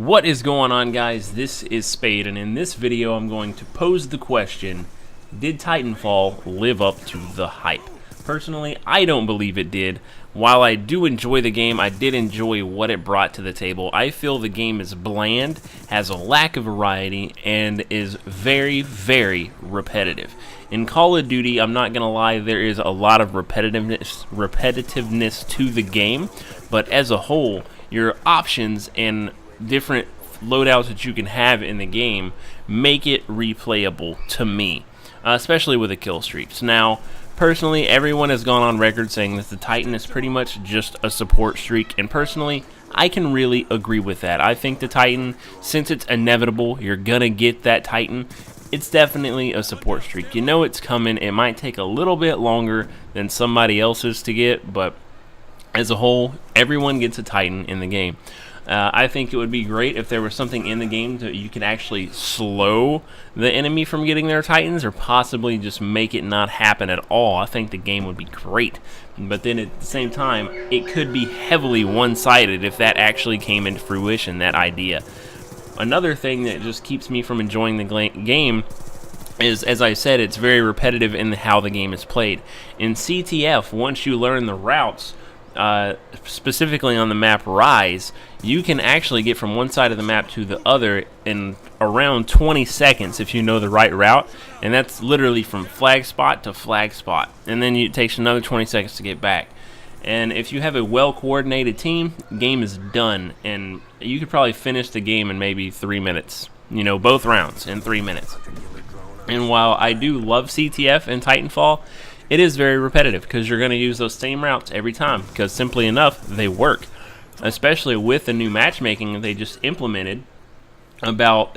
What is going on, guys? This is Spade, and in this video I'm going to pose the question, did Titanfall live up to the hype? Personally, I don't believe it did. While I do enjoy the game, I did enjoy what it brought to the table. I feel the game is bland, has a lack of variety, and is very, very repetitive. In Call of Duty, I'm not going to lie, there is a lot of repetitiveness to the game, but as a whole, your options and different loadouts that you can have in the game make it replayable to me, especially with the kill streaks. Now, personally, everyone has gone on record saying that the Titan is pretty much just a support streak, and personally, I can really agree with that. I think the Titan, since it's inevitable, you're gonna get that Titan, it's definitely a support streak. You know it's coming. It might take a little bit longer than somebody else's to get, but as a whole, everyone gets a Titan in the game. I think it would be great if there was something in the game that you could actually slow the enemy from getting their Titans, or possibly just make it not happen at all. I think the game would be great. But then at the same time, it could be heavily one-sided if that actually came into fruition, that idea. Another thing that just keeps me from enjoying the game is, as I said, it's very repetitive in how the game is played. In CTF, once you learn the routes, specifically on the map Rise, you can actually get from one side of the map to the other in around 20 seconds if you know the right route, and that's literally from flag spot to flag spot, and then it takes another 20 seconds to get back. And if you have a well-coordinated team, game is done, and you could probably finish the game in maybe 3 minutes, you know, both rounds in 3 minutes. And while I do love CTF and Titanfall, it is very repetitive because you're going to use those same routes every time, because simply enough, they work. Especially with the new matchmaking they just implemented about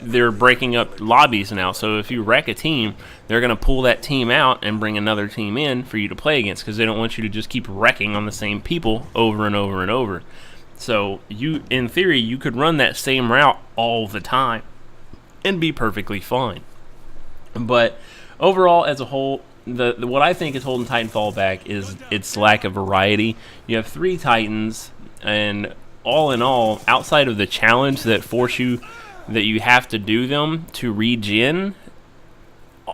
they're breaking up lobbies now. So if you wreck a team, they're going to pull that team out and bring another team in for you to play against, because they don't want you to just keep wrecking on the same people over and over and over. So in theory, you could run that same route all the time and be perfectly fine. But overall, as a whole, what I think is holding Titanfall back is its lack of variety. You have 3 Titans, and all in all, outside of the challenge that you have to do them to regen,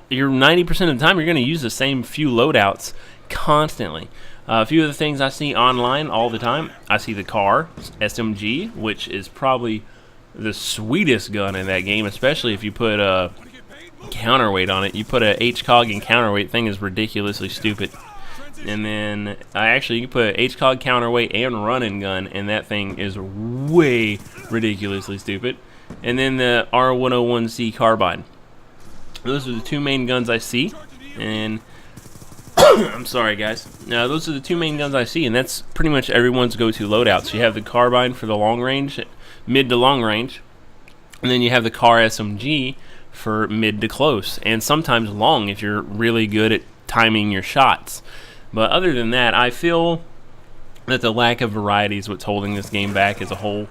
you're 90% of the time you're going to use the same few loadouts constantly. A few of the things I see online all the time, I see the car SMG, which is probably the sweetest gun in that game, especially if you put a counterweight on it. You put a HCOG and counterweight, thing is ridiculously stupid. And then you can put HCOG, counterweight, and running gun, and that thing is way ridiculously stupid. And then the R101C carbine. Those are the 2 main guns I see, and I'm sorry guys. Now those are the 2 main guns I see, and that's pretty much everyone's go-to loadouts. You have the carbine for the long range, mid to long range, and then you have the car SMG for mid to close, and sometimes long if you're really good at timing your shots. But other than that, I feel that the lack of variety is what's holding this game back as a whole.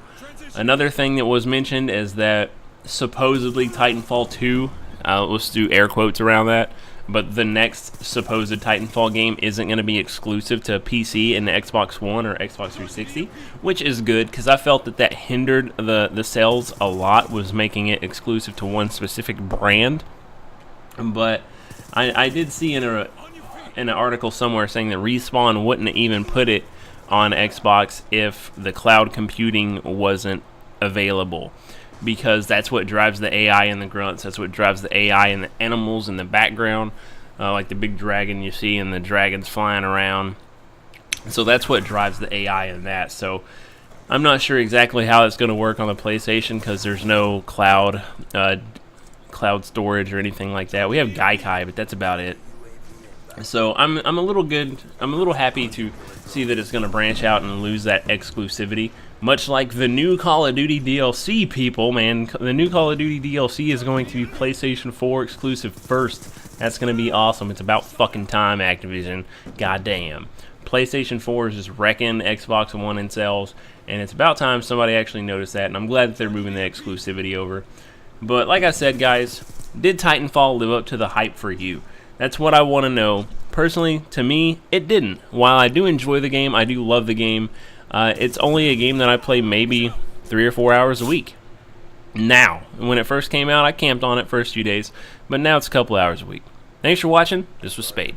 Another thing that was mentioned is that supposedly Titanfall 2, let's do air quotes around that, but the next supposed Titanfall game isn't going to be exclusive to PC and the Xbox One or Xbox 360, which is good, because I felt that hindered the sales a lot, was making it exclusive to one specific brand. But I did see in an article somewhere saying that Respawn wouldn't even put it on Xbox if the cloud computing wasn't available, because that's what drives the AI and the grunts. That's what drives the AI and the animals in the background, like the big dragon you see and the dragons flying around. So that's what drives the AI in that. So I'm not sure exactly how it's going to work on the PlayStation, because there's no cloud storage or anything like that. We have Gaikai, but that's about it. So I'm a little happy to see that it's going to branch out and lose that exclusivity, much like the new Call of Duty DLC, people, man. The new Call of Duty DLC is going to be PlayStation 4 exclusive first. That's going to be awesome. It's about fucking time, Activision. Goddamn. PlayStation 4 is just wrecking Xbox One in sales, and it's about time somebody actually noticed that, and I'm glad that they're moving the exclusivity over. But like I said, guys, did Titanfall live up to the hype for you? That's what I want to know. Personally, to me, it didn't. While I do enjoy the game, I do love the game, it's only a game that I play maybe 3 or 4 hours a week. Now, when it first came out, I camped on it first few days, but now it's a couple hours a week. Thanks for watching. This was Spade.